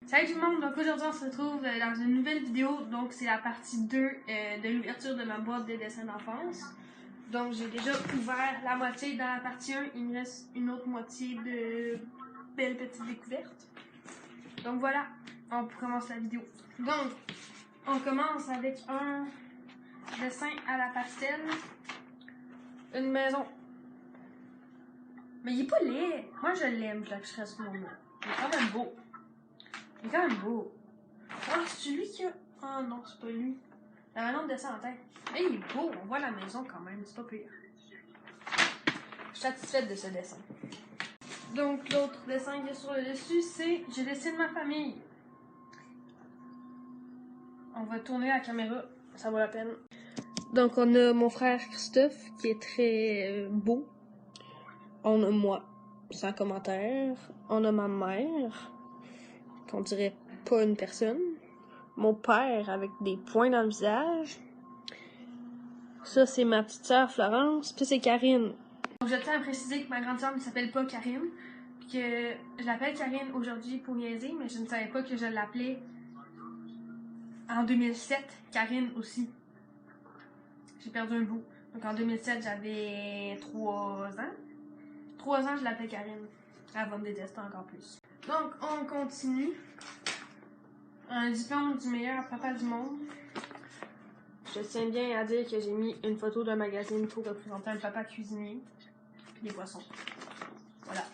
Salut tout le monde, donc aujourd'hui on se retrouve dans une nouvelle vidéo, donc c'est la partie 2 de l'ouverture de ma boîte de dessins d'enfance. Donc j'ai déjà ouvert la moitié dans la partie 1, il me reste une autre moitié de belles petites découvertes. Donc voilà, on commence la vidéo. Donc, on commence avec un dessin à la pastel, une maison. Mais il est pas laid, moi je l'aime, je l'afficherai sur mon mur. Il est quand même beau. Il est quand même beau. Ah, c'est lui qui a... Ah non, c'est pas lui. La maison de dessin en tête. Mais il est beau, on voit la maison quand même, c'est pas pire. Je suis satisfaite de ce dessin. Donc l'autre dessin qui est sur le dessus, c'est je dessine ma famille. On va tourner la caméra, ça vaut la peine. Donc on a mon frère Christophe qui est très beau. On a moi, sans commentaire. On a ma mère, qu'on dirait pas une personne. Mon père avec des points dans le visage. Ça, c'est ma petite sœur Florence. Puis c'est Karine. Donc, je tiens à préciser que ma grande sœur ne s'appelle pas Karine. Puis que je l'appelle Karine aujourd'hui pour niaiser, mais je ne savais pas que je l'appelais en 2007 Karine aussi. J'ai perdu un bout. Donc en 2007, j'avais 3 ans. 3 ans, je l'appelais Karine. Elle va me détester encore plus. Donc, on continue. Un diplôme du meilleur papa du monde. Je tiens bien à dire que j'ai mis une photo d'un magazine pour représenter un papa cuisinier. Puis des poissons. Voilà.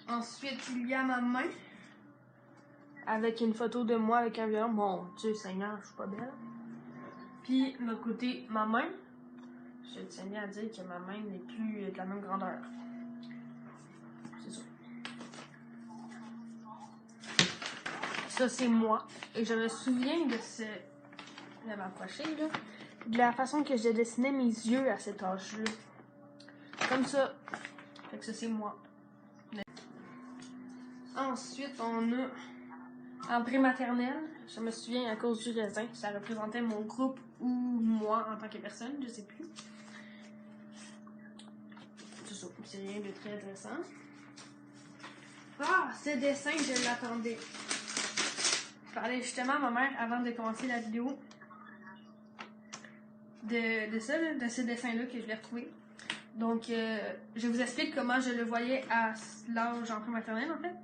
Ensuite, il y a ma main. Avec une photo de moi avec un violon. Mon Dieu Seigneur, je suis pas belle. Puis, de l'autre côté, ma main. Je tiens bien à dire que ma main n'est plus de la même grandeur. C'est ça. Ça, c'est moi. Et je me souviens de ce... Je vais m'approcher, là. De la façon que je dessinais mes yeux à cet âge-là. Comme ça. Fait que ça, c'est moi. Ensuite, on a... En prématernelle, je me souviens à cause du raisin, ça représentait mon groupe ou moi en tant que personne, je sais plus. C'est ça, c'est rien de très intéressant. Ah, ce dessin, je l'attendais. Je parlais justement à ma mère avant de commencer la vidéo de ce dessin-là que je l'ai retrouvé. Donc, je vous explique comment je le voyais à l'âge en prématernelle en fait.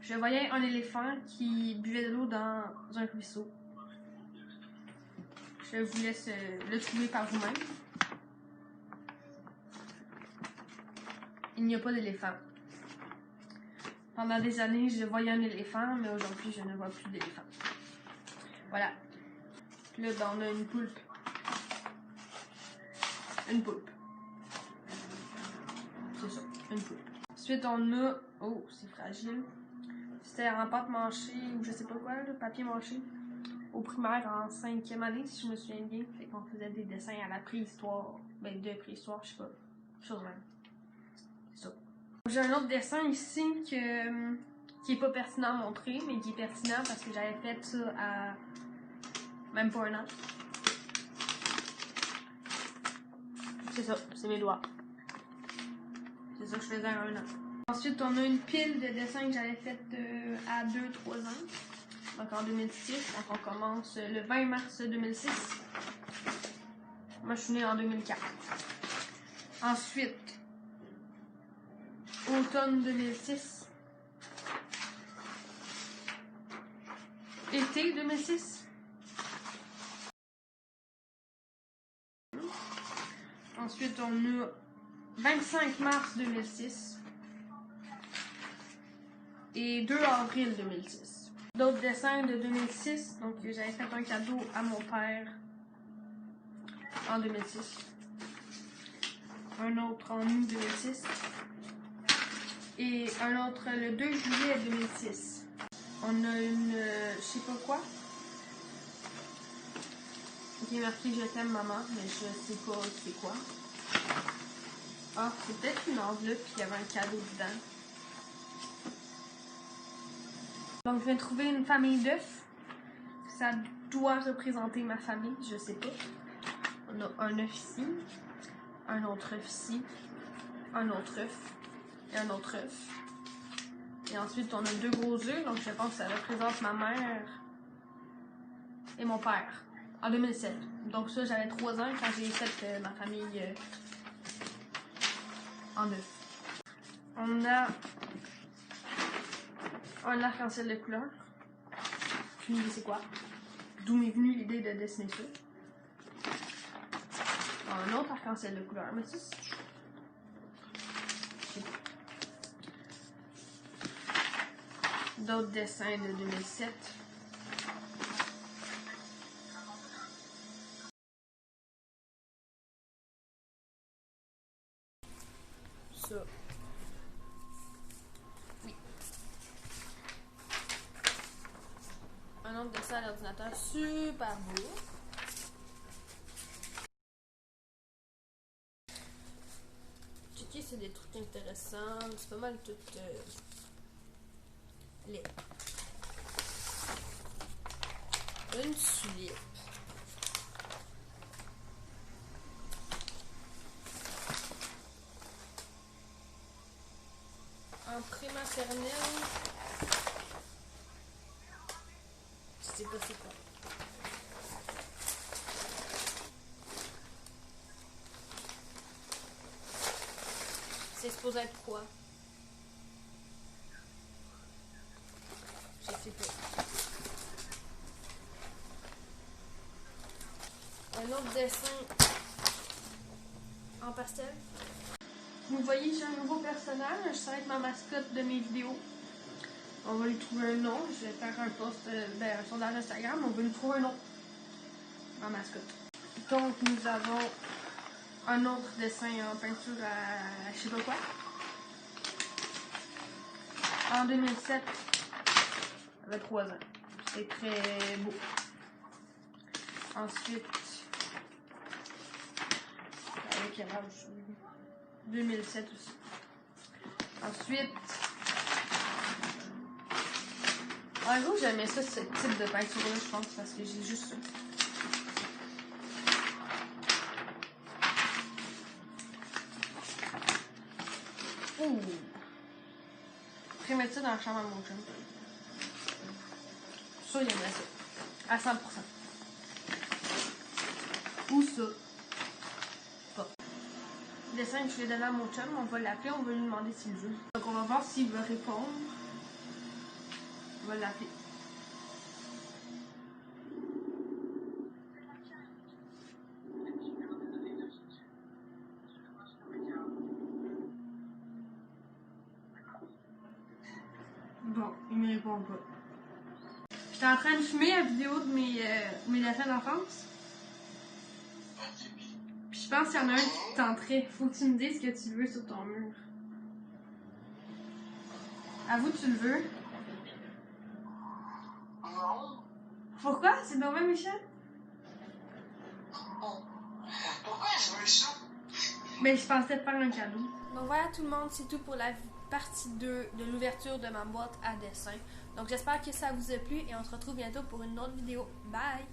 Je voyais un éléphant qui buvait de l'eau dans un ruisseau. Je vous laisse le trouver par vous-même. Il n'y a pas d'éléphant. Pendant des années, je voyais un éléphant, mais aujourd'hui, je ne vois plus d'éléphant. Voilà. Là, on a une poulpe. Une poulpe. C'est ça, une poulpe. Ensuite, on a... Oh, c'est fragile. C'était en pâte mâchée ou je sais pas quoi, là, papier mâché. Au primaire, en 5e année, si je me souviens bien. Fait qu'on faisait des dessins à la préhistoire. Ben, de préhistoire, je sais pas. Chose même. C'est ça. J'ai un autre dessin ici qui est pas pertinent à montrer, mais qui est pertinent parce que j'avais fait ça à même pas un an. C'est ça, c'est mes doigts. C'est ça que je faisais à 1 an. Ensuite, on a une pile de dessins que j'avais fait à 2-3 ans. Donc en 2006, donc on commence le 20 mars 2006. Moi, je suis née en 2004. Ensuite, automne 2006. Été 2006. Ensuite, on a 25 mars 2006. Et 2 avril 2006. D'autres dessins de 2006. Donc, j'avais fait un cadeau à mon père en 2006. Un autre en août 2006. Et un autre le 2 juillet 2006. On a une... je sais pas quoi. Qui est marqué « Je t'aime maman », mais je sais pas c'est quoi. Ah, c'est peut-être une enveloppe puis il y avait un cadeau dedans. Donc, je viens de trouver une famille d'œufs. Ça doit représenter ma famille, je sais pas. On a un œuf ici, un autre œuf ici, un autre œuf et un autre œuf. Et ensuite, on a 2 gros œufs, donc je pense que ça représente ma mère et mon père, en 2007. Donc ça, j'avais 3 ans quand j'ai fait ma famille en œufs. On a un arc-en-ciel de couleur. Aucune idée c'est quoi. D'où m'est venue l'idée de dessiner ça. Un autre arc-en-ciel de couleur, mais ça, c'est... D'autres dessins de 2007. Ça. Oui. Un autre dessin à l'ordinateur super beau. Checker, c'est des trucs intéressants. C'est pas mal tout les. Une tulipe. En pré-maternelle. Je sais pas c'est quoi. C'est supposé être quoi? Je sais pas. Un autre dessin en pastel. Vous voyez, j'ai un nouveau personnage. Ça va être ma mascotte de mes vidéos. On va lui trouver un nom. Je vais faire un post, un sondage Instagram. On va lui trouver un nom. Ma mascotte. Donc, nous avons un autre dessin en peinture à je sais pas quoi. En 2007, j'avais 3 ans. C'est très beau. Ensuite, avec quel âge? 2007 aussi. Ensuite, en gros, j'aimais ça, ce type de peinture-là, je pense, parce que j'ai juste ça. Ouh! Je vais mettre ça dans la chambre à mon chum. Ça, il aimerait ça. À 100%. Ou ça. Pas. Le dessin que je vais donner à mon chum, on va l'appeler, on va lui demander s'il veut. Donc on va voir s'il veut répondre. On va l'appeler. Bon, il me répond pas. J'étais en train de filmer la vidéo de mes dessins d'enfance. Puis je pense qu'il y en a un qui te tenterait. Faut que tu me dises ce que tu veux sur ton mur. Avoue, tu le veux? Non. Pourquoi? C'est normal, Michel? Pourquoi je veux ça? Ben, je pensais te faire un cadeau. Donc voilà tout le monde, c'est tout pour la partie 2 de l'ouverture de ma boîte à dessin. Donc j'espère que ça vous a plu et on se retrouve bientôt pour une autre vidéo. Bye!